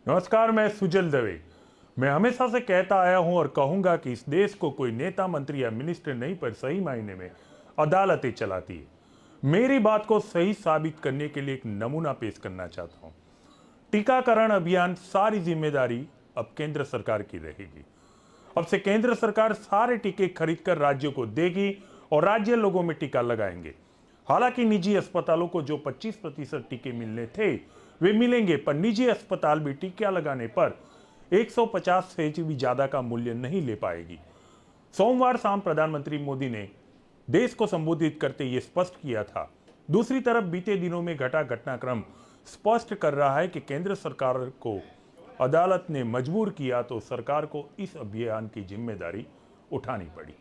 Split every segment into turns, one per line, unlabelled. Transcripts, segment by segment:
नमस्कार, मैं सुजल दवे। मैं हमेशा से कहता आया हूं और कहूंगा कि इस देश को कोई नेता, मंत्री या मिनिस्टर नहीं पर सही मायने में अदालतें चलाती है। मेरी बात को सही साबित करने के लिए एक नमूना पेश करना चाहता हूं। टीकाकरण अभियान सारी जिम्मेदारी अब केंद्र सरकार की रहेगी। अब से केंद्र सरकार सारे टीके खरीद कर राज्यों को देगी और राज्य लोगों में टीका लगाएंगे। हालांकि निजी अस्पतालों को जो 25% टीके मिलने थे वे मिलेंगे, पर निजी अस्पताल भी टीका लगाने पर 150 से भी ज्यादा का मूल्य नहीं ले पाएगी। सोमवार शाम प्रधानमंत्री मोदी ने देश को संबोधित करते ये स्पष्ट किया था। दूसरी तरफ बीते दिनों में घटा घटनाक्रम स्पष्ट कर रहा है कि केंद्र सरकार को अदालत ने मजबूर किया तो सरकार को इस अभियान की जिम्मेदारी उठानी पड़ी।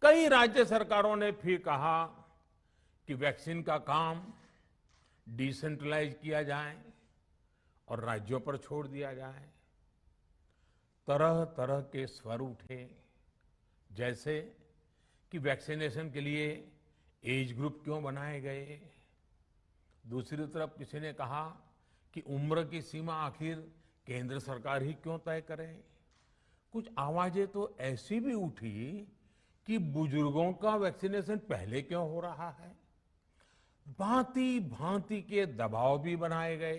कई राज्य सरकारों ने फिर कहा कि वैक्सीन का काम डिसेंट्रलाइज किया जाए और राज्यों पर छोड़ दिया जाए। तरह तरह के स्वर उठे, जैसे कि वैक्सीनेशन के लिए एज ग्रुप क्यों बनाए गए। दूसरी तरफ किसी ने कहा कि उम्र की सीमा आखिर केंद्र सरकार ही क्यों तय करे। कुछ आवाजें तो ऐसी भी उठी कि बुजुर्गों का वैक्सीनेशन पहले क्यों हो रहा है। भांति भांति के दबाव भी बनाए गए।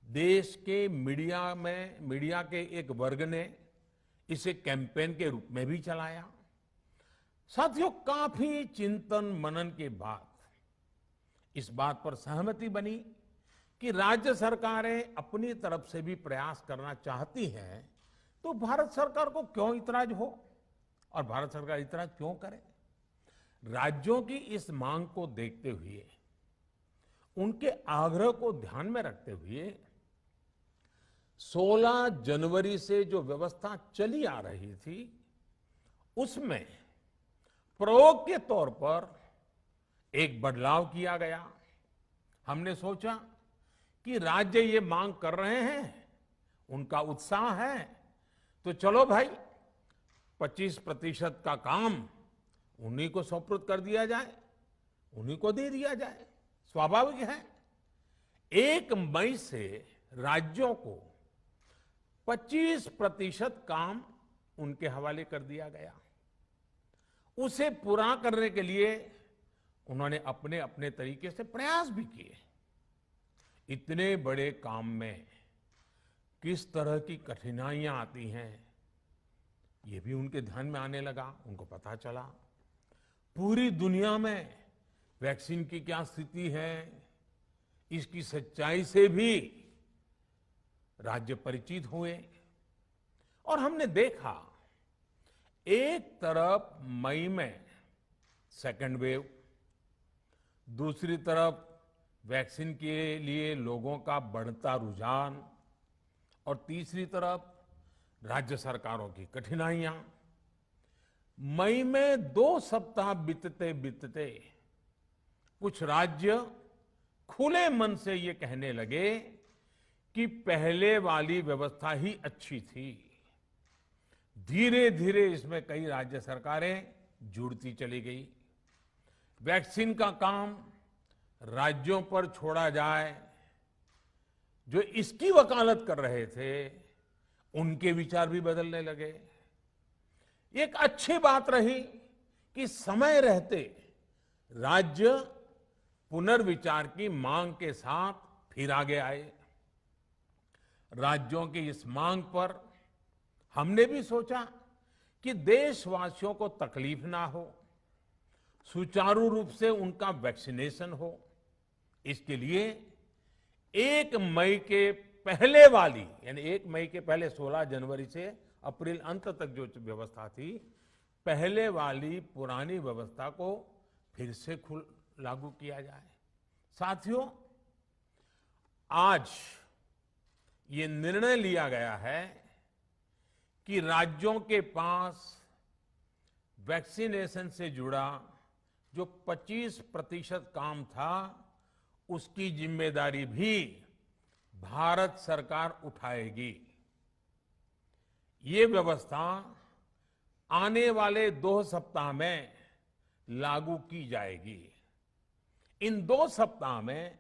देश के मीडिया के एक वर्ग ने इसे कैंपेन के रूप में भी चलाया। साथियों, काफी चिंतन मनन के बाद इस बात पर सहमति बनी कि राज्य सरकारें अपनी तरफ से भी प्रयास करना चाहती हैं, तो भारत सरकार को क्यों इतराज हो और भारत सरकार इतराज क्यों करे। राज्यों की इस मांग को देखते हुए, उनके आग्रह को ध्यान में रखते हुए 16 जनवरी से जो व्यवस्था चली आ रही थी, उसमें प्रयोग के तौर पर एक बदलाव किया गया। हमने सोचा कि राज्य ये मांग कर रहे हैं, उनका उत्साह है, तो चलो भाई 25% का काम उन्हीं को सुपुर्द कर दिया जाए, उन्हीं को दे दिया जाए। स्वाभाविक है, 1 मई से राज्यों को 25% काम उनके हवाले कर दिया गया। उसे पूरा करने के लिए उन्होंने अपने अपने तरीके से प्रयास भी किए। इतने बड़े काम में किस तरह की कठिनाइयां आती हैं, ये भी उनके ध्यान में आने लगा। उनको पता चला पूरी दुनिया में वैक्सीन की क्या स्थिति है, इसकी सच्चाई से भी राज्य परिचित हुए। और हमने देखा, एक तरफ मई में सेकेंड वेव, दूसरी तरफ वैक्सीन के लिए लोगों का बढ़ता रुझान, और तीसरी तरफ राज्य सरकारों की कठिनाइयां। मई में 2 सप्ताह बीतते बीतते कुछ राज्य खुले मन से ये कहने लगे कि पहले वाली व्यवस्था ही अच्छी थी। धीरे धीरे इसमें कई राज्य सरकारें जुड़ती चली गई। वैक्सीन का काम राज्यों पर छोड़ा जाए। जो इसकी वकालत कर रहे थे, उनके विचार भी बदलने लगे। एक अच्छी बात रही कि समय रहते राज्य पुनर्विचार की मांग के साथ फिर आगे आए। राज्यों की इस मांग पर हमने भी सोचा कि देशवासियों को तकलीफ ना हो, सुचारू रूप से उनका वैक्सीनेशन हो। इसके लिए 1 मई के पहले वाली, यानी 1 मई के पहले 16 जनवरी से अप्रैल अंत तक जो व्यवस्था थी, पहले वाली पुरानी व्यवस्था को फिर से लागू किया जाए। साथियों, आज ये निर्णय लिया गया है कि राज्यों के पास वैक्सीनेशन से जुड़ा जो 25% काम था, उसकी जिम्मेदारी भी भारत सरकार उठाएगी। ये व्यवस्था आने वाले 2 सप्ताह में लागू की जाएगी। इन 2 सप्ताह में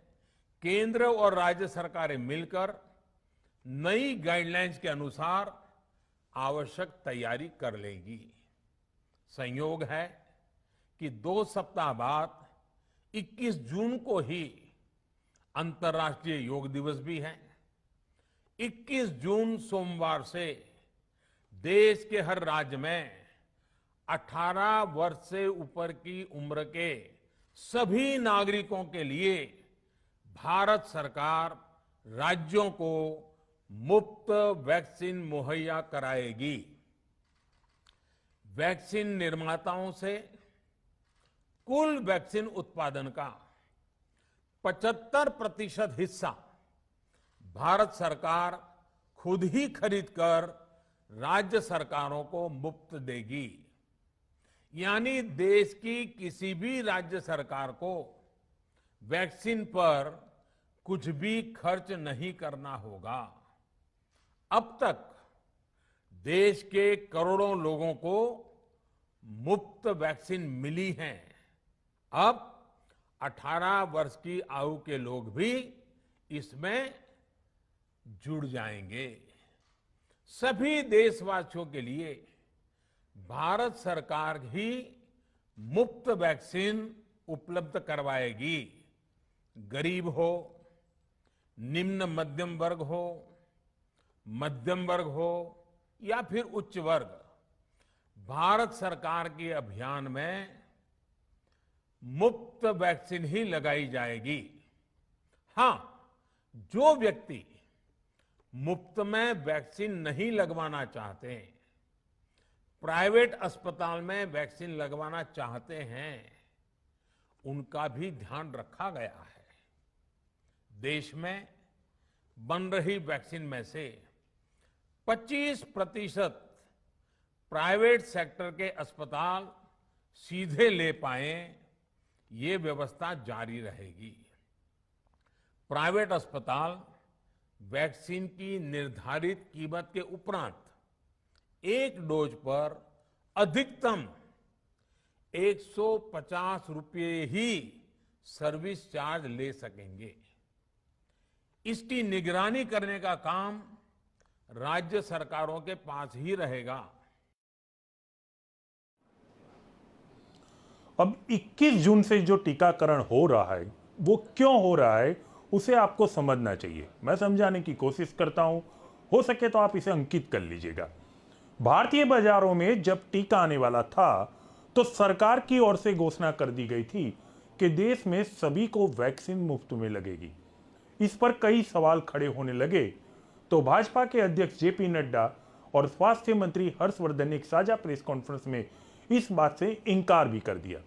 केंद्र और राज्य सरकारें मिलकर नई गाइडलाइंस के अनुसार आवश्यक तैयारी कर लेंगी। संयोग है कि 2 सप्ताह बाद 21 जून को ही अंतर्राष्ट्रीय योग दिवस भी है। 21 जून सोमवार से देश के हर राज्य में 18 वर्ष से ऊपर की उम्र के सभी नागरिकों के लिए भारत सरकार राज्यों को मुफ्त वैक्सीन मुहैया कराएगी। वैक्सीन निर्माताओं से कुल वैक्सीन उत्पादन का 75% हिस्सा भारत सरकार खुद ही खरीदकर राज्य सरकारों को मुफ्त देगी। यानी देश की किसी भी राज्य सरकार को वैक्सीन पर कुछ भी खर्च नहीं करना होगा। अब तक देश के करोड़ों लोगों को मुफ्त वैक्सीन मिली है। अब 18 वर्ष की आयु के लोग भी इसमें जुड़ जाएंगे। सभी देशवासियों के लिए भारत सरकार ही मुफ्त वैक्सीन उपलब्ध करवाएगी। गरीब हो, निम्न मध्यम वर्ग हो, मध्यम वर्ग हो या फिर उच्च वर्ग, भारत सरकार के अभियान में मुफ्त वैक्सीन ही लगाई जाएगी। हां, जो व्यक्ति मुफ्त में वैक्सीन नहीं लगवाना चाहते, प्राइवेट अस्पताल में वैक्सीन लगवाना चाहते हैं, उनका भी ध्यान रखा गया है। देश में बन रही वैक्सीन में से 25% प्राइवेट सेक्टर के अस्पताल सीधे ले पाए, ये व्यवस्था जारी रहेगी। प्राइवेट अस्पताल वैक्सीन की निर्धारित कीमत के उपरांत एक डोज पर अधिकतम 150 रुपये ही सर्विस चार्ज ले सकेंगे। इसकी निगरानी करने का काम राज्य सरकारों के पास ही रहेगा।
अब 21 जून से जो टीकाकरण हो रहा है वो क्यों हो रहा है उसे आपको समझना चाहिए। मैं समझाने की कोशिश करता हूं, हो सके तो आप इसे अंकित कर लीजिएगा। भारतीय बाजारों में जब टीका आने वाला था तो सरकार की ओर से घोषणा कर दी गई थी कि देश में सभी को वैक्सीन मुफ्त में लगेगी। इस पर कई सवाल खड़े होने लगे तो भाजपा के अध्यक्ष जेपी नड्डा और स्वास्थ्य मंत्री हर्षवर्धन ने एक साझा प्रेस कॉन्फ्रेंस में इस बात से इनकार भी कर दिया।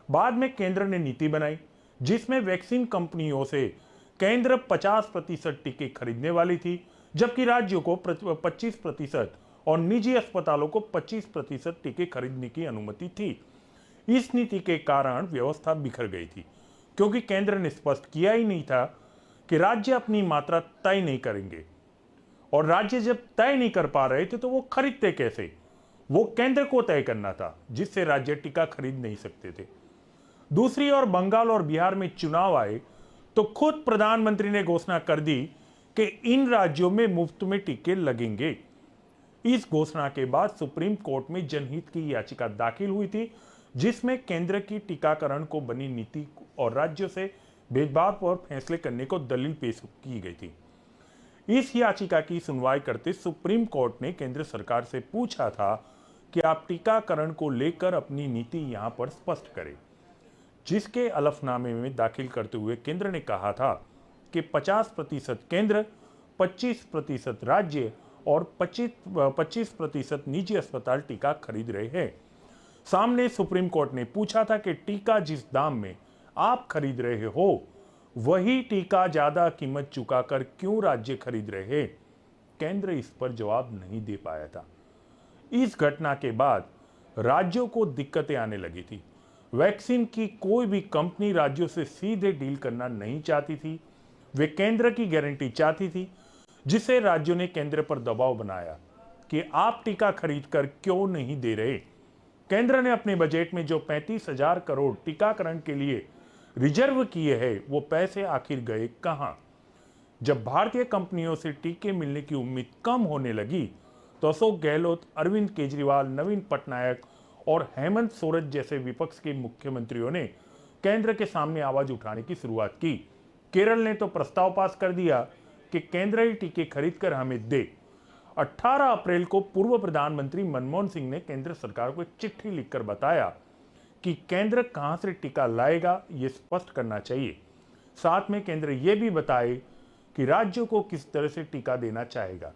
बाद में केंद्र ने नीति बनाई जिसमें वैक्सीन कंपनियों से केंद्र 50% टीके खरीदने वाली थी, जबकि राज्यों को 25% और निजी अस्पतालों को 25% टीके खरीदने की अनुमति थी। इस नीति के कारण व्यवस्था बिखर गई थी, क्योंकि केंद्र ने स्पष्ट किया ही नहीं था कि राज्य अपनी मात्रा तय नहीं करेंगे, और राज्य जब तय नहीं कर पा रहे थे तो वो खरीदते कैसे? वो केंद्र को तय करना था, जिससे राज्य टीका खरीद नहीं सकते थे। दूसरी ओर बंगाल और बिहार में चुनाव आए तो खुद प्रधानमंत्री ने घोषणा कर दी कि इन राज्यों में मुफ्त में टीके लगेंगे। इस घोषणा के बाद सुप्रीम कोर्ट में जनहित की याचिका दाखिल हुई थी, जिसमें केंद्र की टीकाकरण को बनी नीति और राज्यों से भेदभाव पर फैसले करने को दलील पेश की गई थी। इस याचिका की सुनवाई करते सुप्रीम कोर्ट ने केंद्र सरकार से पूछा था कि आप टीकाकरण को लेकर अपनी नीति यहां पर स्पष्ट करें, जिसके अलफनामे में दाखिल करते हुए केंद्र ने कहा था कि 50% केंद्र, 25% राज्य और 25% निजी अस्पताल टीका खरीद रहे हैं। सामने सुप्रीम कोर्ट ने पूछा था कि टीका जिस दाम में आप खरीद रहे हो वही टीका ज्यादा कीमत चुकाकर क्यों राज्य खरीद रहे हैं? केंद्र इस पर जवाब नहीं दे पाया था। इस घटना के बाद राज्यों को दिक्कतें आने लगी थी। वैक्सीन की कोई भी कंपनी राज्यों से सीधे डील करना नहीं चाहती थी, वे केंद्र की गारंटी चाहती थी, जिससे राज्यों ने केंद्र पर दबाव बनाया कि आप टीका खरीद कर क्यों नहीं दे रहे। केंद्र ने अपने बजट में जो 35,000 करोड़ टीकाकरण के लिए रिजर्व किए हैं वो पैसे आखिर गए कहां? जब भारतीय कंपनियों से टीके मिलने की उम्मीद कम होने लगी तो अशोक गहलोत, अरविंद केजरीवाल, नवीन पटनायक और हेमंत सोरेन जैसे विपक्ष के मुख्यमंत्रियों ने केंद्र के सामने आवाज उठाने की शुरुआत की। केरल ने तो प्रस्ताव पास कर दिया कि केंद्र ही टीके खरीद कर हमें दे। 18 अप्रैल को पूर्व प्रधानमंत्री मनमोहन सिंह ने केंद्र सरकार को एक चिट्ठी लिखकर बताया कि केंद्र कहां से टीका लाएगा ये स्पष्ट करना चाहिए। साथ में केंद्र ये भी बताए कि राज्यों को किस तरह से टीका देना चाहेगा।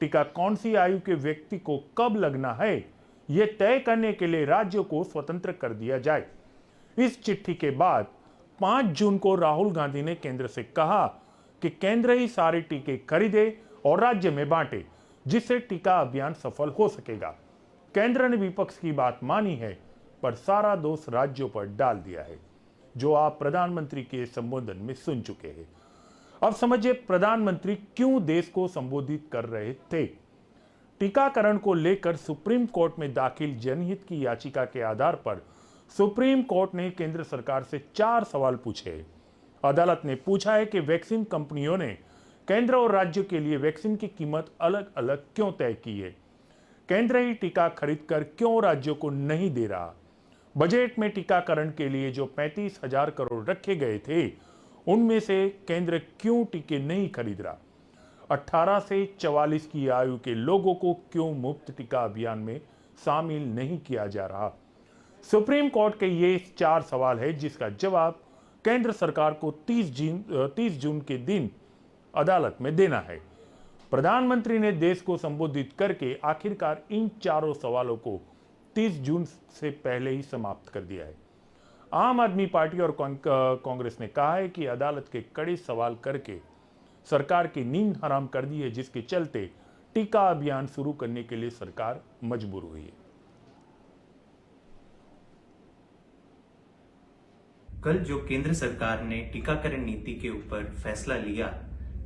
टीका कौन सी आयु के व्यक्ति को कब लगना है यह तय करने के लिए राज्यों को स्वतंत्र कर दिया जाए। इस चिट्ठी के बाद 5 जून को राहुल गांधी ने केंद्र से कहा कि केंद्र ही सारे टीके खरीदे और राज्य में बांटे, जिससे टीका अभियान सफल हो सकेगा। केंद्र ने विपक्ष की बात मानी है, पर सारा दोष राज्यों पर डाल दिया है, जो आप प्रधानमंत्री के संबोधन में सुन चुके हैं। अब समझिए प्रधानमंत्री क्यों देश को संबोधित कर रहे थे। टीकाकरण को लेकर सुप्रीम कोर्ट में दाखिल जनहित की याचिका के आधार पर सुप्रीम कोर्ट ने केंद्र सरकार से 4 सवाल पूछे। अदालत ने पूछा है कि वैक्सीन कंपनियों ने केंद्र और राज्यों के लिए वैक्सीन की कीमत अलग अलग क्यों तय की है। केंद्र ही टीका खरीदकर क्यों राज्यों को नहीं दे रहा। बजट में टीकाकरण के लिए जो 35,000 करोड़ रखे गए थे उनमें से केंद्र क्यों टीके नहीं खरीद रहा। 18 से 44 की आयु के लोगों को क्यों मुफ्त टीका अभियान में शामिल नहीं किया जा रहा। सुप्रीम कोर्ट के ये 4 सवाल है, जिसका जवाब केंद्र सरकार को 30 जून के दिन अदालत में देना है। प्रधानमंत्री ने देश को संबोधित करके आखिरकार इन 4 सवालों को 30 जून से पहले ही समाप्त कर दिया है। आम आदमी पार्टी और कांग्रेस ने कहा है कि अदालत के कड़े सवाल करके सरकार की नींद हराम कर दी है, जिसके चलते टीका अभियान शुरू करने के लिए सरकार मजबूर हुई है।
कल जो केंद्र सरकार ने टीकाकरण नीति के ऊपर फैसला लिया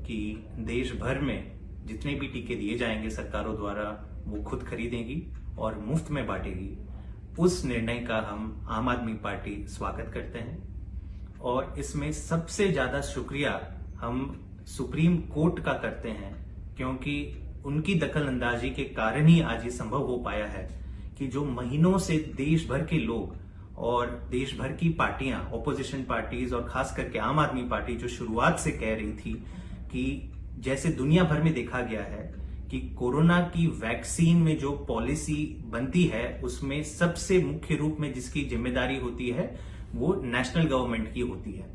कि देश भर में जितने भी टीके दिए जाएंगे सरकारों द्वारा वो खुद खरीदेगी और मुफ्त में बांटेगी, उस निर्णय का हम आम आदमी पार्टी स्वागत करते हैं। और इसमें सबसे ज्यादा शुक्रिया हम सुप्रीम कोर्ट का करते हैं, क्योंकि उनकी दखल अंदाजी के कारण ही आज ये संभव हो पाया है कि जो महीनों से देश भर के लोग और देश भर की पार्टियां, ऑपोजिशन पार्टीज और खास करके आम आदमी पार्टी जो शुरुआत से कह रही थी कि जैसे दुनिया भर में देखा गया है कि कोरोना की वैक्सीन में जो पॉलिसी बनती है उसमें सबसे मुख्य रूप में जिसकी जिम्मेदारी होती है वो नेशनल गवर्नमेंट की होती है।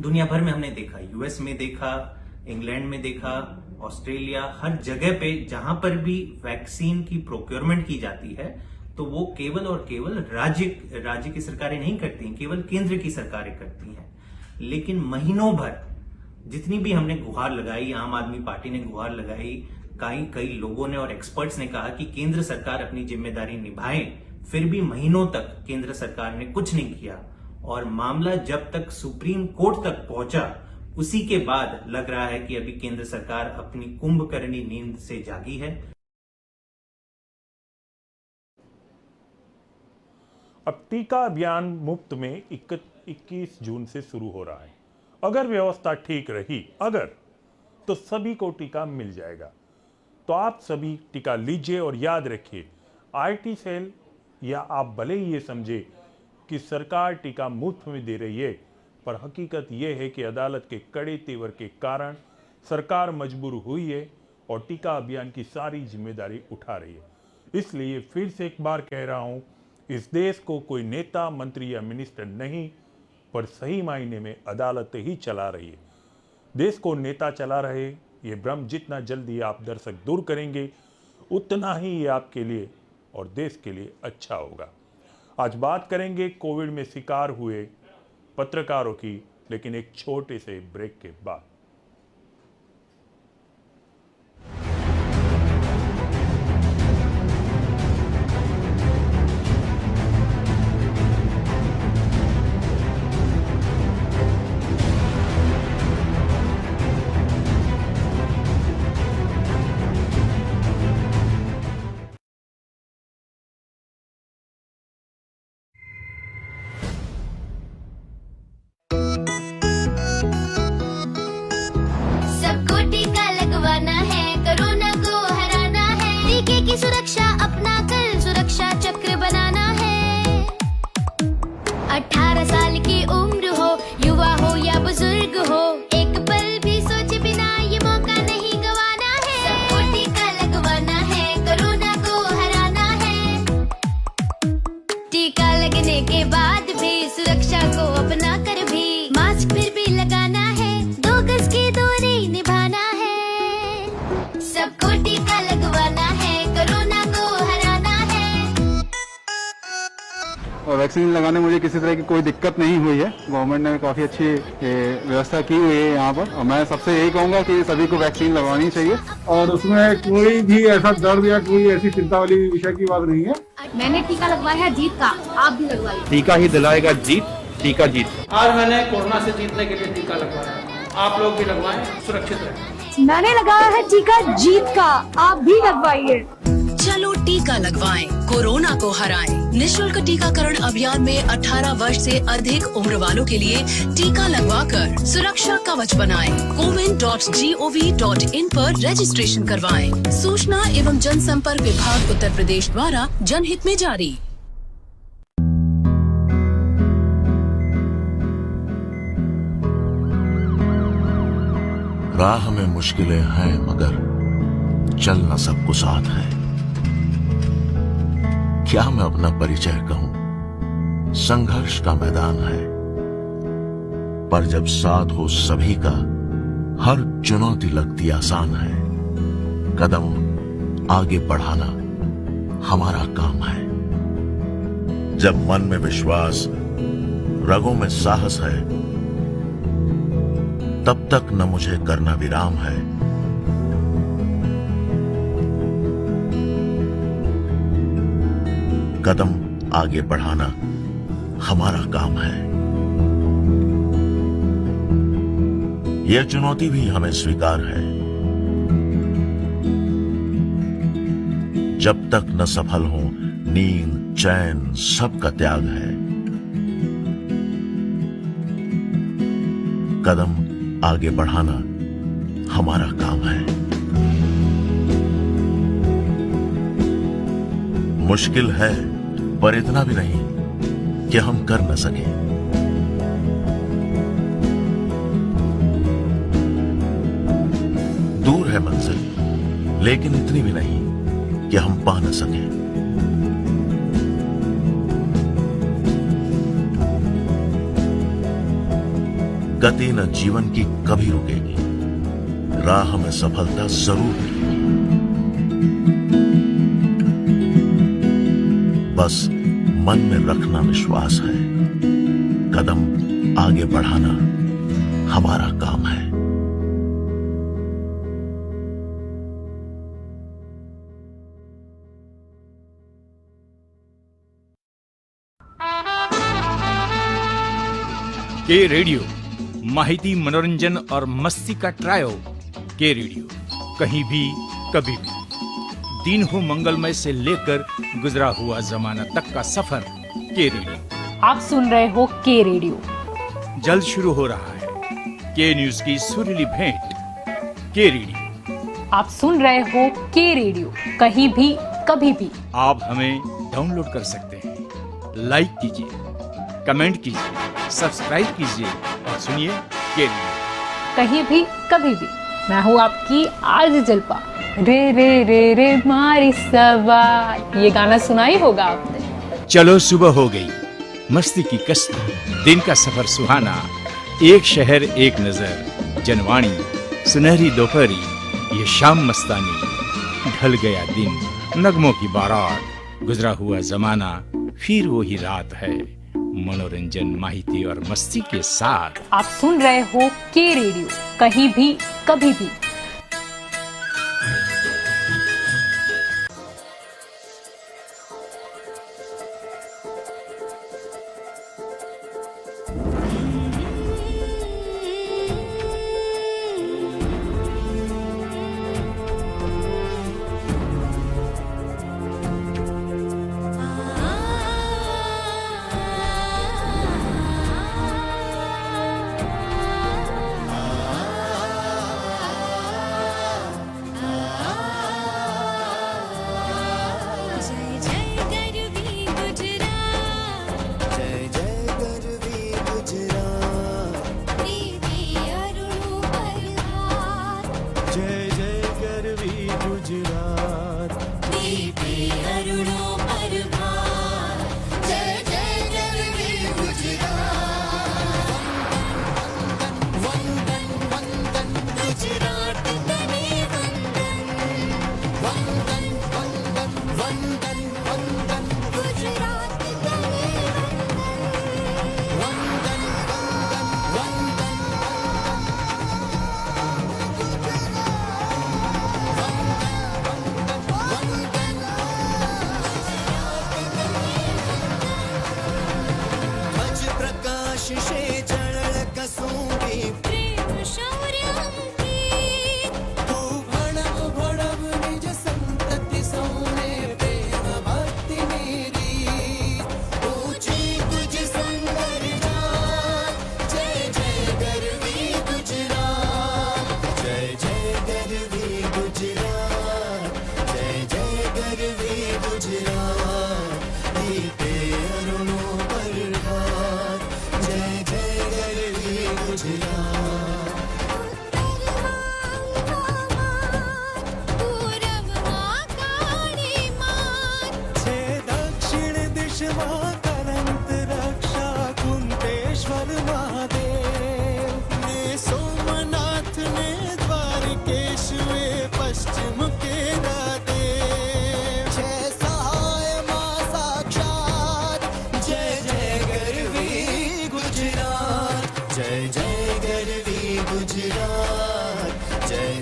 दुनिया भर में हमने देखा, यूएस में देखा, इंग्लैंड में देखा, ऑस्ट्रेलिया, हर जगह पे जहां पर भी वैक्सीन की प्रोक्योरमेंट की जाती है तो वो केवल और केवल राज्य की सरकारें नहीं करती, केवल केंद्र की सरकारें करती हैं। लेकिन महीनों भर जितनी भी हमने गुहार लगाई, आम आदमी पार्टी ने गुहार लगाई, कई लोगों ने और एक्सपर्ट्स ने कहा कि केंद्र सरकार अपनी जिम्मेदारी निभाए, फिर भी महीनों तक केंद्र सरकार ने कुछ नहीं किया। और मामला जब तक सुप्रीम कोर्ट तक पहुंचा उसी के बाद लग रहा है कि अभी केंद्र सरकार अपनी कुंभकर्णी नींद से जागी है।
अब टीका अभियान मुफ्त में 21 जून से शुरू हो रहा है। अगर व्यवस्था ठीक रही तो सभी को टीका मिल जाएगा। तो आप सभी टीका लीजिए और याद रखिए, आईटी सेल या आप भले ही ये समझे कि सरकार टीका मुफ्त में दे रही है, पर हकीकत यह है कि अदालत के कड़े तेवर के कारण सरकार मजबूर हुई है और टीका अभियान की सारी जिम्मेदारी उठा रही है। इसलिए फिर से एक बार कह रहा हूं, इस देश को कोई नेता, मंत्री या मिनिस्टर नहीं, पर सही मायने में अदालत ही चला रही है। देश को नेता चला रहे, ये भ्रम जितना जल्दी आप दर्शक दूर करेंगे उतना ही ये आपके लिए और देश के लिए अच्छा होगा। आज बात करेंगे कोविड में शिकार हुए पत्रकारों की, लेकिन एक छोटे से ब्रेक के बाद।
और वैक्सीन लगाने में मुझे किसी तरह की कोई दिक्कत नहीं हुई है। गवर्नमेंट ने काफ़ी अच्छी व्यवस्था की हुई है यहाँ पर, और मैं सबसे यही कहूँगा कि सभी को वैक्सीन लगवानी चाहिए और उसमें कोई भी ऐसा दर्द या कोई ऐसी चिंता वाली विषय की बात नहीं है।
मैंने टीका लगवाया है जीत का, आप भी लगवाइए।
टीका ही दिलाएगा जीत, टीका जीत।
आज मैंने कोरोना से जीतने के लिए टीका लगवाया, आप लोग भी लगवाएं, सुरक्षित रहें।
मैंने लगाया है टीका जीत का, आप भी लगवाइए।
चलो टीका लगवाएं, कोरोना को हराएं। निशुल्क टीकाकरण अभियान में 18 वर्ष से अधिक उम्र वालों के लिए टीका लगवाकर सुरक्षा कवच बनाएं। cowin.gov.in पर रजिस्ट्रेशन करवाएं। सूचना एवं जनसंपर्क विभाग उत्तर प्रदेश द्वारा जनहित में जारी।
राह में मुश्किलें हैं मगर चलना सबको साथ है। क्या मैं अपना परिचय कहूं, संघर्ष का मैदान है, पर जब साथ हो सभी का हर चुनौती लगती आसान है। कदम आगे बढ़ाना हमारा काम है। जब मन में विश्वास, रगों में साहस है, तब तक न मुझे करना विराम है। कदम आगे बढ़ाना हमारा काम है। यह चुनौती भी हमें स्वीकार है। जब तक न सफल हो नींद चैन सबका त्याग है। कदम आगे बढ़ाना हमारा काम है। मुश्किल है पर इतना भी नहीं कि हम कर न सके। दूर है मंजिल लेकिन इतनी भी नहीं कि हम पा न सके। गति न जीवन की कभी रुकेगी, राह में सफलता जरूर मिलेगी। बस मन में रखना विश्वास है। कदम आगे बढ़ाना हमारा काम है।
के रेडियो माहिती, मनोरंजन और मस्ती का ट्रायो। के रेडियो कहीं भी कभी भी, दिन हो मंगलमय से लेकर गुजरा हुआ जमाना तक का सफर। के रेडियो
आप सुन रहे हो के रेडियो।
जल्द शुरू हो रहा है के न्यूज की सुरीली भेंट। के रेडियो
आप सुन रहे हो के रेडियो, कहीं भी कभी भी।
आप हमें डाउनलोड कर सकते हैं। लाइक कीजिए, कमेंट कीजिए, सब्सक्राइब कीजिए और सुनिए के रेडियो
कहीं भी कभी भी। मैं हूँ आपकी आरजे जल्पा। रे रे रे रे मारी सवार, ये गाना सुना ही होगा आपने।
चलो सुबह हो गई, मस्ती की कश्ती, दिन का सफर सुहाना, एक शहर एक नजर, जनवाणी, सुनहरी दोपहरी, ये शाम मस्तानी, ढल गया दिन, नगमों की बारात, गुजरा हुआ जमाना, फिर वही रात है, मनोरंजन, माहिती और मस्ती के साथ।
आप सुन रहे हो के रेडियो, कहीं भी कभी भी।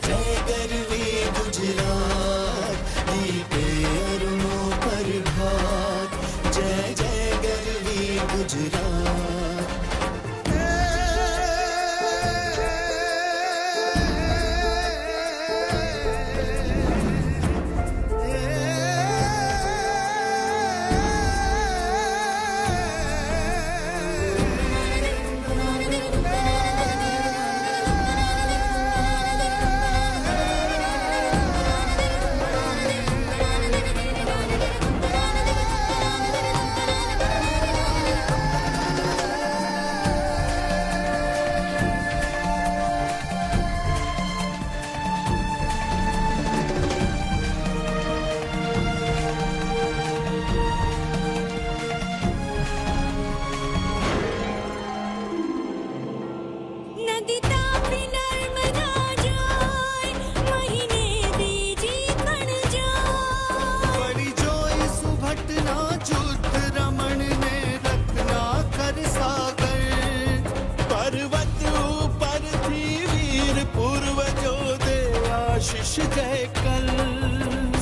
जय गरवी गुजरात दीपे अरुणों पर भात जय जय गरवी गुजरात आशीष जय कल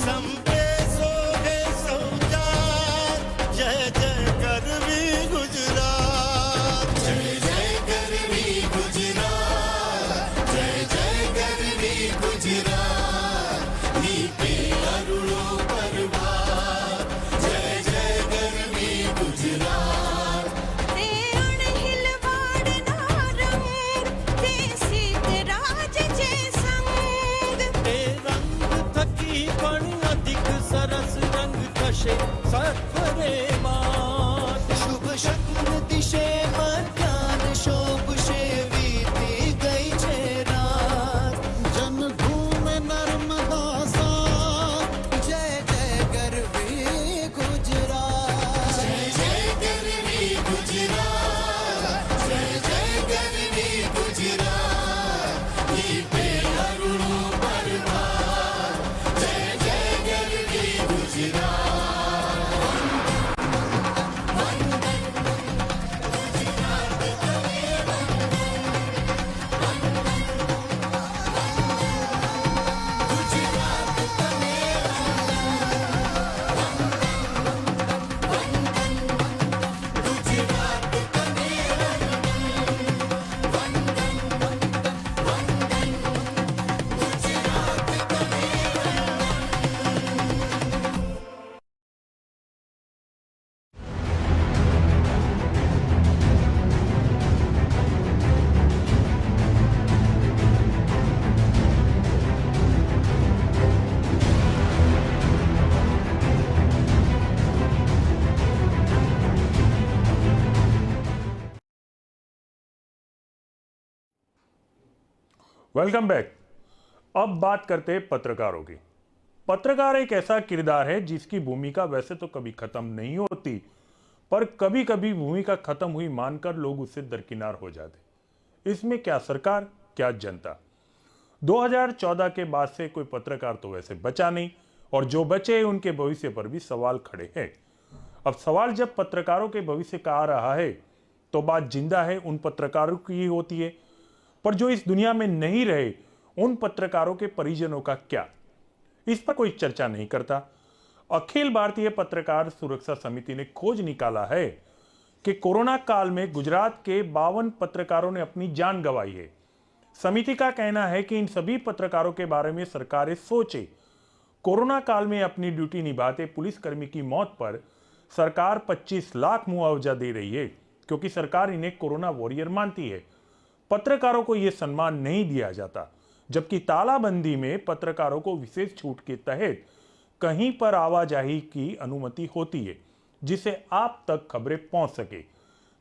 संपे सोगे सौजात जय जय गरवी गुजरात जय जय गरवी गुजरात जय जय गरवी गुजरात दीपे अरुणों पर भात जय जय गरवी गुजरात
ते अणहिल वाडना रंग ते सीतराज जे
सरस रंग कशे सत्वरे मात शुभ शकुन दिशे मध्यान शोभशे वीती गई छे रात जन्मभूमि नर्मदा साथ जय जय गरवी गुजरात जय जय गरवी गुजरात जय जय गरवी गुजरात दीपे अरुणों पर भात जय जय गरवी गुजरात
वेलकम बैक। अब बात करते हैं पत्रकारों की। पत्रकार एक ऐसा किरदार है जिसकी भूमिका वैसे तो कभी खत्म नहीं होती, पर कभी कभी भूमिका खत्म हुई मानकर लोग उससे दरकिनार हो जाते। इसमें क्या सरकार, क्या जनता। 2014 के बाद से कोई पत्रकार तो वैसे बचा नहीं, और जो बचे उनके भविष्य पर भी सवाल खड़े हैं। अब सवाल जब पत्रकारों के भविष्य का आ रहा है तो बात जिंदा है उन पत्रकारों की होती है, पर जो इस दुनिया में नहीं रहे उन पत्रकारों के परिजनों का क्या, इस पर कोई चर्चा नहीं करता। अखिल भारतीय पत्रकार सुरक्षा समिति ने खोज निकाला है कि कोरोना काल में गुजरात के 52 पत्रकारों ने अपनी जान गंवाई है। समिति का कहना है कि इन सभी पत्रकारों के बारे में सरकारें सोचे। कोरोना काल में अपनी ड्यूटी निभाते पुलिसकर्मी की मौत पर सरकार 25 लाख मुआवजा दे रही है, क्योंकि सरकार इन्हें कोरोना वॉरियर मानती है। पत्रकारों को यह सम्मान नहीं दिया जाता, जबकि तालाबंदी में पत्रकारों को विशेष छूट के तहत कहीं पर आवाजाही की अनुमति होती है, जिससे आप तक खबरें पहुंच सके।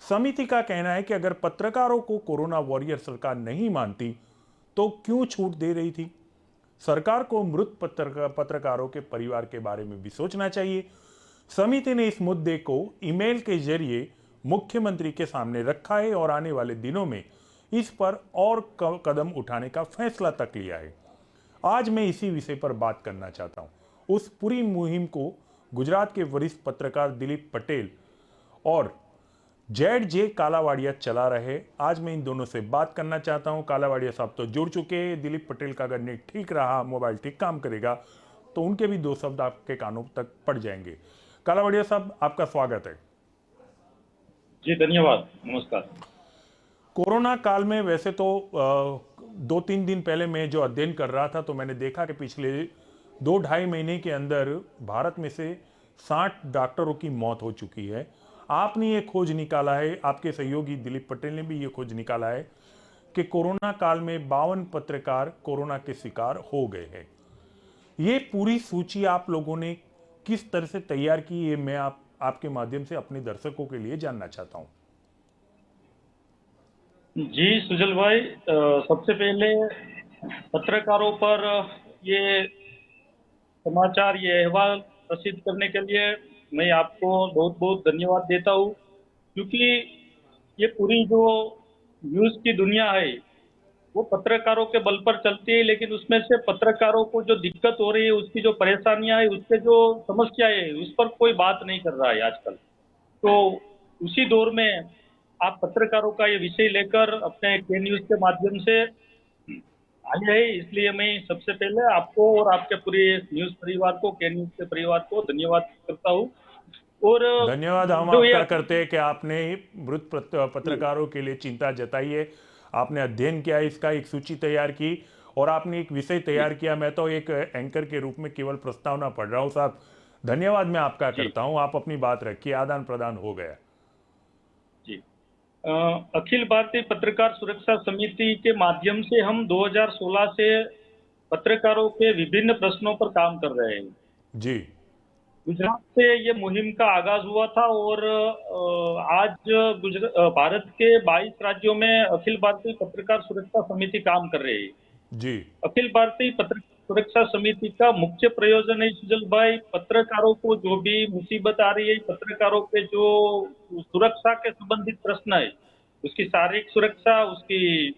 समिति का कहना है कि अगर पत्रकारों को कोरोना वॉरियर सरकार नहीं मानती तो क्यों छूट दे रही थी। सरकार को मृत पत्रकारों के परिवार के बारे में भी सोचना चाहिए। समिति ने इस मुद्दे को ईमेल के जरिए मुख्यमंत्री के सामने रखा है और आने वाले दिनों में इस पर और कदम उठाने का फैसला तक लिया है। आज मैं इसी विषय पर बात करना चाहता हूं। उस पूरी मुहिम को गुजरात के वरिष्ठ पत्रकार दिलीप पटेल और ZJ कालावाड़िया चला रहे। आज मैं इन दोनों से बात करना चाहता हूं। कालावाड़िया साहब तो जुड़ चुके हैं। दिलीप पटेल का अगर नेट ठीक रहा, मोबाइल ठीक काम करेगा तो उनके भी 2 शब्द आपके कानों तक पड़ जाएंगे। कालावाड़िया साहब, आपका स्वागत है।
जी धन्यवाद, नमस्कार।
कोरोना काल में वैसे तो 2-3 दिन पहले मैं जो अध्ययन कर रहा था तो मैंने देखा कि पिछले 2-2.5 महीने के अंदर भारत में से 60 डॉक्टरों की मौत हो चुकी है। आपने ये खोज निकाला है, आपके सहयोगी दिलीप पटेल ने भी ये खोज निकाला है कि कोरोना काल में 52 पत्रकार कोरोना के शिकार हो गए हैं। ये पूरी सूची आप लोगों ने किस तरह से तैयार की, ये मैं आपके माध्यम से अपने दर्शकों के लिए जानना चाहता हूँ।
जी सुजल भाई, सबसे पहले पत्रकारों पर ये समाचार, ये अहवाल प्रसिद्ध करने के लिए मैं आपको बहुत बहुत धन्यवाद देता हूँ, क्योंकि ये पूरी जो न्यूज़ की दुनिया है वो पत्रकारों के बल पर चलती है, लेकिन उसमें से पत्रकारों को जो दिक्कत हो रही है, उसकी जो परेशानियां है, उसके जो समस्याएं है, उस पर कोई बात नहीं कर रहा है आजकल। तो उसी दौर में आप पत्रकारों का ये विषय लेकर अपने के न्यूज़ के माध्यम से आए हैं, इसलिए मैं सबसे पहले आपको और आपके पूरे न्यूज़ परिवार को, के न्यूज़ के परिवार को धन्यवाद करता हूँ। और
धन्यवाद हम आपका करते हैं कि आपने मृत पत्रकारों के लिए चिंता जताई है। आपने अध्ययन किया, इसका एक सूची तैयार की और आपने एक विषय तैयार किया। मैं तो एक एंकर के रूप में केवल प्रस्तावना पढ़ रहा हूँ। साहब धन्यवाद मैं आपका करता हूँ। आप अपनी बात रखिए, आदान प्रदान हो गया।
जी, अखिल भारतीय पत्रकार सुरक्षा समिति के माध्यम से हम 2016 से पत्रकारों के विभिन्न प्रश्नों पर काम कर रहे हैं।
जी,
गुजरात से ये मुहिम का आगाज हुआ था और आज भारत के 22 राज्यों में अखिल भारतीय पत्रकार सुरक्षा समिति काम कर रही है।
जी,
अखिल भारतीय पत्रकार सुरक्षा समिति का मुख्य प्रयोजन है सुजल भाई, पत्रकारों को जो भी मुसीबत आ रही है, पत्रकारों के जो सुरक्षा के संबंधित प्रश्न है, उसकी शारीरिक सुरक्षा, उसकी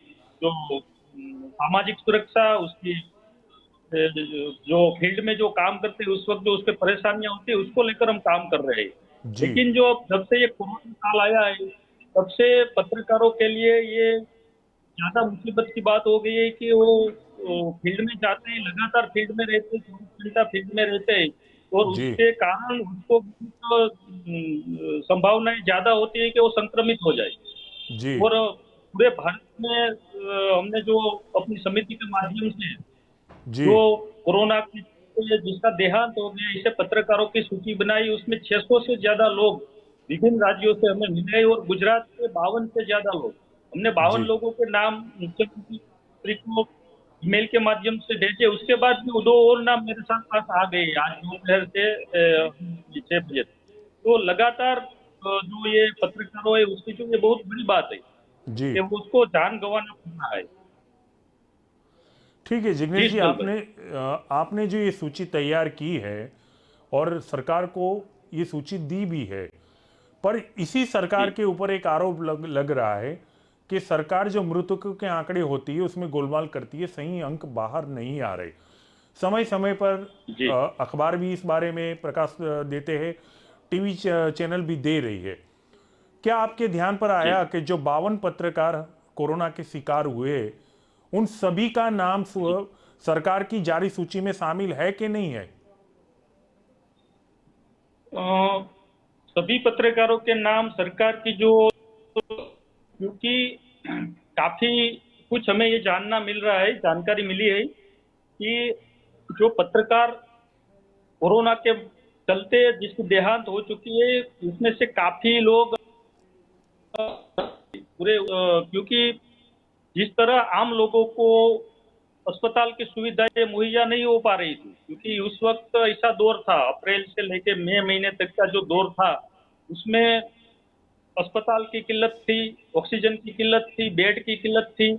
जो सामाजिक सुरक्षा, उसकी जो फील्ड में जो काम करते हैं उस वक्त जो उसके परेशानियां होती है, उसको लेकर हम काम कर रहे हैं। लेकिन जो जब से ये कोरोना काल आया है, तब से पत्रकारों के लिए ये ज्यादा मुसीबत की बात हो गई है कि वो फील्ड में जाते हैं, लगातार फील्ड में रहते हैं, 24 घंटा फील्ड में रहते हैं और उसके कारण उसको संभावनाएं ज्यादा होती है कि वो संक्रमित हो जाए। और पूरे भारत में हमने जो अपनी समिति के माध्यम से जो कोरोना की जिसका देहांत हो गया, इसे पत्रकारों की सूची बनाई, उसमें 600 से ज्यादा लोग विभिन्न राज्यों से हमें मिले और गुजरात के 52 से ज्यादा लोग, हमने 52 लोगों के नाम मुख्यमंत्री को ईमेल के माध्यम से भेजे। उसके बाद भी 2 और नाम मेरे साथ पास आ गए आज दोपहर से 6 बजे। तो लगातार जो ये पत्रकारों है उसकी जो ये बहुत बड़ी बात है कि उसको जान गंवाना पड़ रहा है।
ठीक है जिग्नेश जी, आपने जो ये सूची तैयार की है और सरकार को ये सूची दी भी है, पर इसी सरकार के ऊपर एक आरोप लग रहा है कि सरकार जो मृतकों के आंकड़े होती है उसमें गोलमाल करती है, सही अंक बाहर नहीं आ रहे। समय समय पर अखबार भी इस बारे में प्रकाश देते हैं, टीवी चैनल भी दे रही है। क्या आपके ध्यान पर आया कि जो 52 पत्रकार कोरोना के शिकार हुए, उन सभी का नाम सरकार की जारी सूची में शामिल है कि नहीं है?
सभी पत्रकारों के नाम सरकार की जो, क्योंकि काफी कुछ हमें ये जानना मिल रहा है, जानकारी मिली है कि जो पत्रकार कोरोना के चलते जिसकी देहांत हो चुकी है, उसमें से काफी लोग पूरे, क्योंकि जिस तरह आम लोगों को अस्पताल की सुविधाएं मुहैया नहीं हो पा रही थी, क्योंकि उस वक्त ऐसा दौर था, अप्रैल से लेकर मई महीने तक का जो दौर था, उसमें अस्पताल की किल्लत थी, ऑक्सीजन की किल्लत थी, बेड की किल्लत थी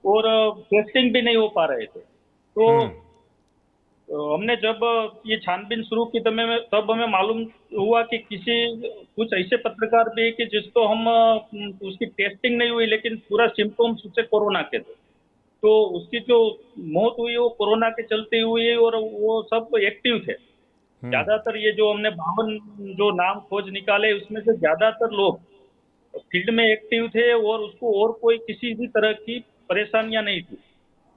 और टेस्टिंग भी नहीं हो पा रहे थे। तो हमने जब ये छानबीन शुरू की तब हमें मालूम हुआ कि कुछ ऐसे पत्रकार भी है कि जिसको हम उसकी टेस्टिंग नहीं हुई लेकिन पूरा सिम्टम्स उससे कोरोना के थे, तो उसकी जो मौत हुई वो कोरोना के चलते हुई है और वो सब एक्टिव थे। ज्यादातर ये जो हमने 52 जो नाम खोज निकाले उसमें से ज्यादातर लोग फील्ड में एक्टिव थे और उसको और कोई किसी भी तरह की परेशानियां नहीं थी।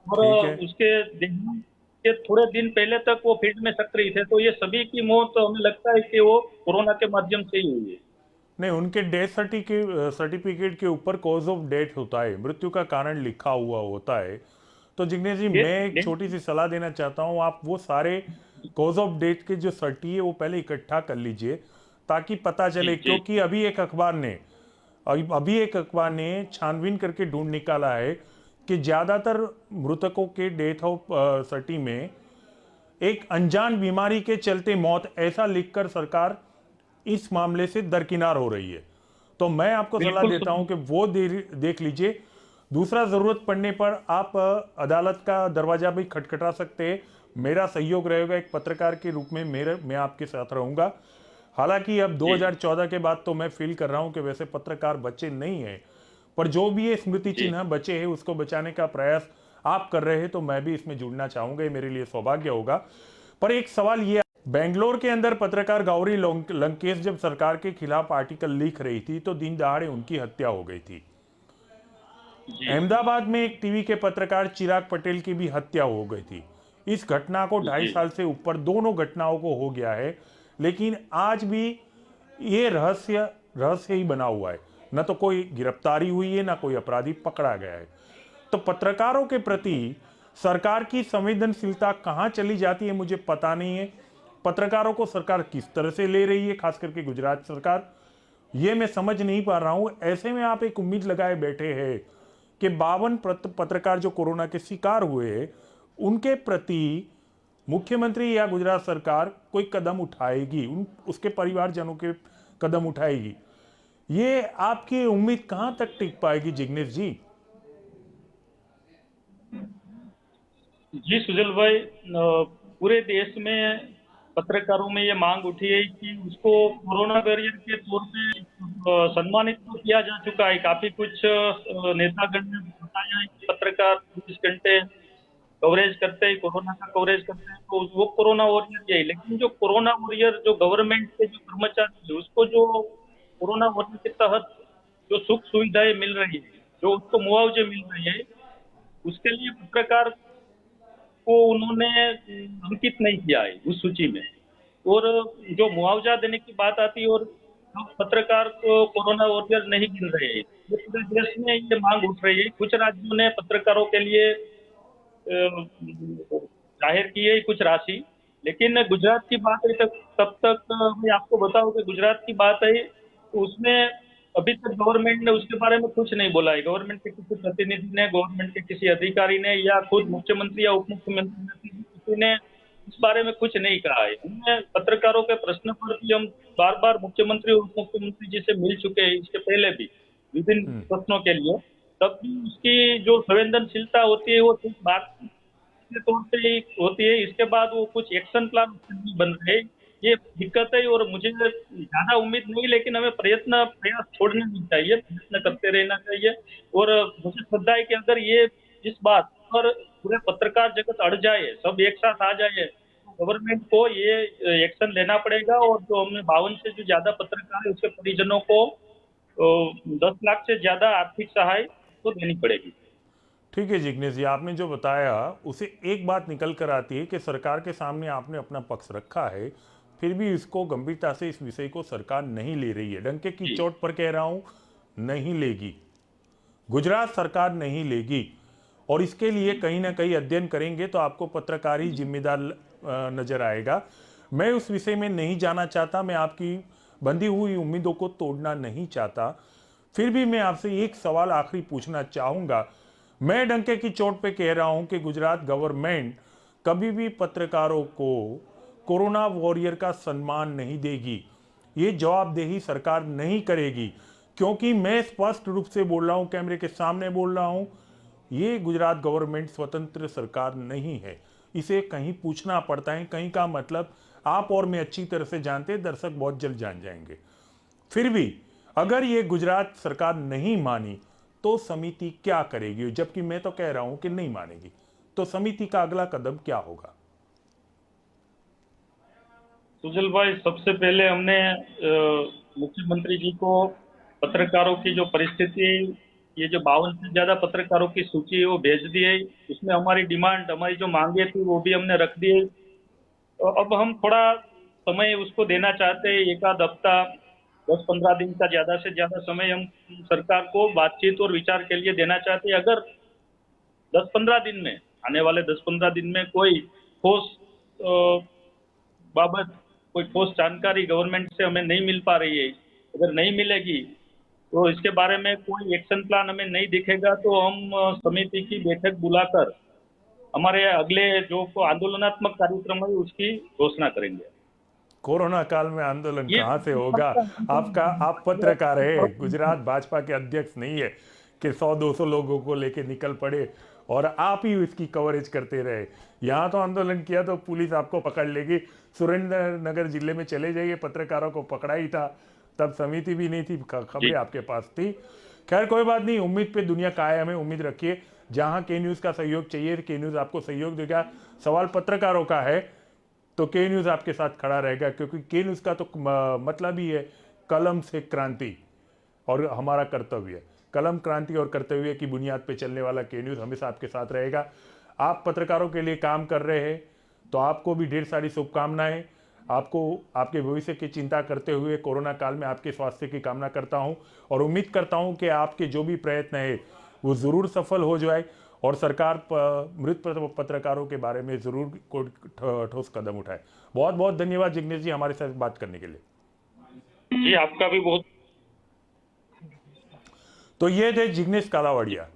और
ठीक है।
उसके देहांत के थोड़े दिन पहले तक वो फील्ड में सक्रिय थे। तो ये सभी की मौत हमें लगता है कि वो कोरोना के माध्यम से ही हुई है।
नहीं, उनके डेथ सर्टिफिकेट के ऊपर कॉज ऑफ डेथ होता है, मृत्यु का कारण लिखा हुआ होता है। तो जिग्नेश जी, मैं एक छोटी सी सलाह देना चाहता हूँ, आप वो सारे कॉज ऑफ डेथ के जो सर्टी है वो पहले इकट्ठा कर लीजिए ताकि पता चले, क्योंकि अभी एक अखबार ने छानबीन करके ढूंढ निकाला है कि ज्यादातर मृतकों के डेथ ऑफ सर्टी में एक अनजान बीमारी के चलते मौत, ऐसा लिखकर सरकार इस मामले से दरकिनार हो रही है। तो मैं आपको सलाह देता हूं कि वो देख लीजिए। दूसरा, जरूरत पड़ने पर आप अदालत का दरवाजा भी खटखटा सकते हैं। मेरा सहयोग रहेगा एक पत्रकार के रूप में, मैं आपके साथ रहूंगा। हालांकि अब 2014 के बाद तो मैं फील कर रहा हूं कि वैसे पत्रकार बचे नहीं हैं, पर जो भी ये स्मृति चिन्ह बचे हैं उसको बचाने का प्रयास आप कर रहे हैं, तो मैं भी इसमें जुड़ना चाहूंगा, ये मेरे लिए सौभाग्य होगा। पर एक सवाल ये, बेंगलोर के अंदर पत्रकार गौरी लंकेश जब सरकार के खिलाफ आर्टिकल लिख रही थी तो दिन दहाड़े उनकी हत्या हो गई थी। अहमदाबाद में एक टीवी के पत्रकार चिराग पटेल की भी हत्या हो गई थी। इस घटना को 2.5 साल से ऊपर दोनों घटनाओं को हो गया है, लेकिन आज भी ये रहस्य ही बना हुआ है। न तो कोई गिरफ्तारी हुई है, न कोई अपराधी पकड़ा गया है। तो पत्रकारों के प्रति सरकार की संवेदनशीलता कहां चली जाती है मुझे पता नहीं है। पत्रकारों को सरकार किस तरह से ले रही है, खास करके गुजरात सरकार, ये मैं समझ नहीं पा रहा हूं। ऐसे में आप एक उम्मीद लगाए बैठे हैं कि 52 पत्रकार जो कोरोना के शिकार हुए हैं उनके प्रति मुख्यमंत्री या गुजरात सरकार कोई कदम उठाएगी, उसके परिवारजनों के कदम उठाएगी। ये आपकी उम्मीद कहां तक टिक पाएगी जिग्नेश जी?
जी सुजल भाई, पूरे देश में पत्रकारों में ये मांग उठी है कि उसको कोरोना वॉरियर के तौर पे सम्मानित तो किया जा चुका है। काफी कुछ नेतागण ने बताया है कि पत्रकार 24 घंटे कवरेज करते हैं, कोरोना का कवरेज करते हैं, तो वो कोरोना वॉरियर है। लेकिन जो कोरोना वॉरियर, जो गवर्नमेंट के जो कर्मचारी है, उसको जो कोरोना वॉरियर के तहत जो सुख सुविधाएं मिल रही है, जो उसको मुआवजे मिल रही है, उसके लिए पत्रकार को उन्होंने अंकित नहीं किया है उस सूची में। और जो मुआवजा देने की बात आती है और पत्रकार को कोरोना वॉरियर नहीं गिन रहे हैं, पूरे देश में ये मांग उठ रही है। कुछ राज्यों ने पत्रकारों के लिए जाहिर की है कुछ राशि, लेकिन गुजरात की बात है तब तक मैं आपको बताऊं कि गुजरात की बात है तो उसमें अभी तक गवर्नमेंट ने उसके बारे में कुछ नहीं बोला है। गवर्नमेंट के किसी प्रतिनिधि ने, गवर्नमेंट के किसी अधिकारी ने, या खुद मुख्यमंत्री या उप मुख्यमंत्री ने, किसी ने इस बारे में कुछ नहीं कहा है। हमने पत्रकारों के प्रश्न पर भी हम बार बार मुख्यमंत्री और उप मुख्यमंत्री जी से मिल चुके हैं, इसके पहले भी विभिन्न प्रश्नों के लिए। तब भी उसकी जो संवेदनशीलता होती है वो सिर्फ बात के तौर पे ही होती है। इसके बाद वो कुछ एक्शन प्लान नहीं बन रहे, ये दिक्कत है। और मुझे ज्यादा उम्मीद नहीं, लेकिन हमें प्रयास छोड़ने नहीं चाहिए, प्रयत्न करते रहना चाहिए। और मुझे श्रद्धा है कि अगर ये इस बात पर पूरे पत्रकार जगत अड़ जाए, सब एक साथ आ जाए, तो गवर्नमेंट को ये एक्शन लेना पड़ेगा। और जो हमें 52 से जो ज्यादा पत्रकार है उसके परिजनों को 10 लाख से ज्यादा आर्थिक सहाय तो देनी पड़ेगी।
ठीक है जिग्नेश जी, आपने जो बताया उसे एक बात निकल कर आती है कि सरकार के सामने आपने अपना पक्ष रखा है, फिर भी इसको गंभीरता से इस विषय को सरकार नहीं ले रही है। डंके की चोट पर कह रहा हूं, नहीं लेगी, गुजरात सरकार नहीं लेगी। और इसके लिए कहीं ना कहीं अध्ययन करेंगे तो आपको पत्रकार ही जिम्मेदार नजर आएगा। मैं उस विषय में नहीं जाना चाहता, मैं आपकी बंधी हुई उम्मीदों को तोड़ना नहीं चाहता। फिर भी मैं आपसे एक सवाल आखिरी पूछना चाहूंगा। मैं डंके की चोट पे कह रहा हूं कि गुजरात गवर्नमेंट कभी भी पत्रकारों को कोरोना वॉरियर का सम्मान नहीं देगी, ये जवाबदेही सरकार नहीं करेगी। क्योंकि मैं स्पष्ट रूप से बोल रहा हूं, कैमरे के सामने बोल रहा हूं, ये गुजरात गवर्नमेंट स्वतंत्र सरकार नहीं है, इसे कहीं पूछना पड़ता है। कहीं का मतलब आप और मैं अच्छी तरह से जानते हैं, दर्शक बहुत जल्द जान जाएंगे। फिर भी अगर ये गुजरात सरकार नहीं मानी तो समिति क्या करेगी? जबकि मैं तो कह रहा हूं कि नहीं मानेगी, तो समिति का अगला कदम क्या होगा?
सुजल भाई, सबसे पहले हमने मुख्यमंत्री जी को पत्रकारों की जो परिस्थिति है, ये जो 52 से ज्यादा पत्रकारों की सूची है वो भेज दी है। उसमें हमारी डिमांड, हमारी जो मांगे थी वो भी हमने रख दी है। तो अब हम थोड़ा समय उसको देना चाहते हैं, एक आध हफ्ता 10-15 दिन का ज्यादा से ज्यादा समय हम सरकार को बातचीत और विचार के लिए देना चाहते हैं। अगर 10-15 दिन में, आने वाले 10-15 दिन में कोई ठोस बाबत कोई ठोस जानकारी गवर्नमेंट से हमें नहीं मिल पा रही है, अगर नहीं मिलेगी तो इसके बारे में कोई एक्शन प्लान हमें नहीं दिखेगा, तो हम समिति की बैठक बुलाकर हमारे अगले जो आंदोलनात्मक कार्यक्रम है उसकी घोषणा करेंगे।
कोरोना काल में आंदोलन कहाँ से होगा? आप पत्रकार है, गुजरात भाजपा के अध्यक्ष नहीं है कि 100-200 लोगों को लेके निकल पड़े और आप ही इसकी कवरेज करते रहे। यहाँ तो आंदोलन किया तो पुलिस आपको पकड़ लेगी। सुरेंद्र नगर जिले में चले जाइए, पत्रकारों को पकड़ा ही था, तब समिति भी नहीं थी, खबरें आपके पास थी। खैर कोई बात नहीं, उम्मीद पे दुनिया कायम है, उम्मीद रखिए। जहाँ के न्यूज़ का सहयोग चाहिए, के न्यूज़ आपको सहयोग देगा। सवाल पत्रकारों का है तो के न्यूज़ आपके साथ खड़ा रहेगा, क्योंकि के न्यूज़ का तो मतलब ही है कलम से क्रांति, और हमारा कर्तव्य है कलम, क्रांति और कर्तव्य की बुनियाद पे चलने वाला के न्यूज़ हमेशा आपके साथ रहेगा। आप पत्रकारों के लिए काम कर रहे हैं तो आपको भी ढेर सारी शुभकामनाएं। आपको आपके भविष्य की चिंता करते हुए कोरोना काल में आपके स्वास्थ्य की कामना करता हूं और उम्मीद करता हूं कि आपके जो भी प्रयत्न है वो ज़रूर सफल हो जाए और सरकार मृत पत्रकारों के बारे में ज़रूर ठोस कदम उठाए। बहुत बहुत धन्यवाद जिग्नेश जी हमारे साथ बात करने के लिए।
जी आपका भी बहुत।
तो ये थे जिग्नेश कालावड़िया।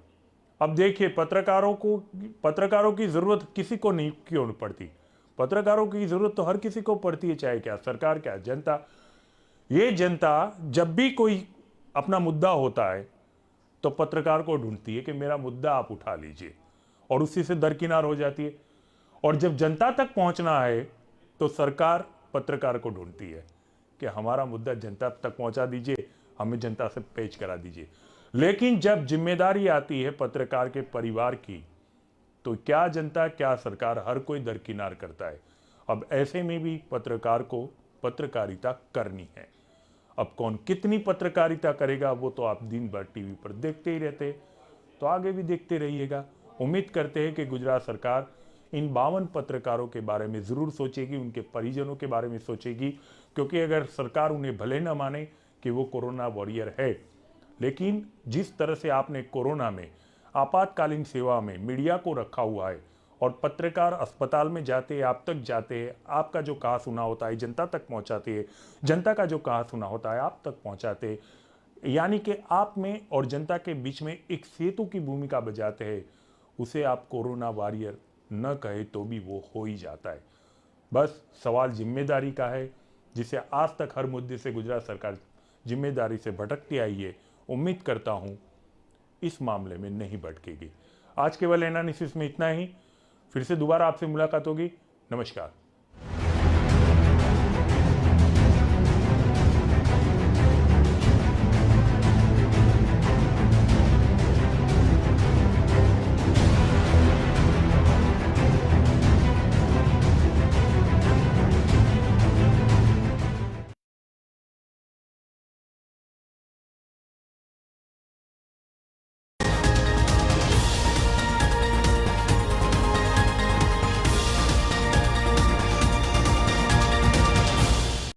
अब देखिए, पत्रकारों की ज़रूरत किसी को नहीं क्यों पड़ती? पत्रकारों की ज़रूरत तो हर किसी को पड़ती है, चाहे क्या सरकार, क्या जनता। ये जनता जब भी कोई अपना मुद्दा होता है तो पत्रकार को ढूंढती है कि मेरा मुद्दा आप उठा लीजिए, और उसी से दरकिनार हो जाती है। और जब जनता तक पहुंचना है तो सरकार पत्रकार को ढूंढती है कि हमारा मुद्दा जनता तक पहुंचा दीजिए, हमें जनता से पेश करा दीजिए। लेकिन जब जिम्मेदारी आती है पत्रकार के परिवार की, तो क्या जनता, क्या सरकार, हर कोई दरकिनार करता है। अब ऐसे में भी पत्रकार को पत्रकारिता करनी है। अब कौन कितनी पत्रकारिता करेगा वो तो आप दिन भर टीवी पर देखते ही रहते, तो आगे भी देखते रहिएगा। उम्मीद करते हैं कि गुजरात सरकार इन 52 पत्रकारों के बारे में ज़रूर सोचेगी, उनके परिजनों के बारे में सोचेगी, क्योंकि अगर सरकार उन्हें भले न माने कि वो कोरोना वॉरियर है, लेकिन जिस तरह से आपने कोरोना में आपातकालीन सेवा में मीडिया को रखा हुआ है और पत्रकार अस्पताल में जाते हैं, आप तक जाते हैं, आपका जो कहा सुना होता है जनता तक पहुंचाते हैं, जनता का जो कहा सुना होता है आप तक पहुंचाते हैं, यानी कि आप में और जनता के बीच में एक सेतु की भूमिका बजाते हैं, उसे आप कोरोना वॉरियर न कहे तो भी वो हो ही जाता है। बस सवाल जिम्मेदारी का है, जिसे आज तक हर मुद्दे से गुजरात सरकार जिम्मेदारी से भटकती आई है। उम्मीद करता हूँ इस मामले में नहीं भटकेगी। आज केवल एनालिसिस में इतना ही। फिर से दोबारा आपसे मुलाकात होगी। नमस्कार।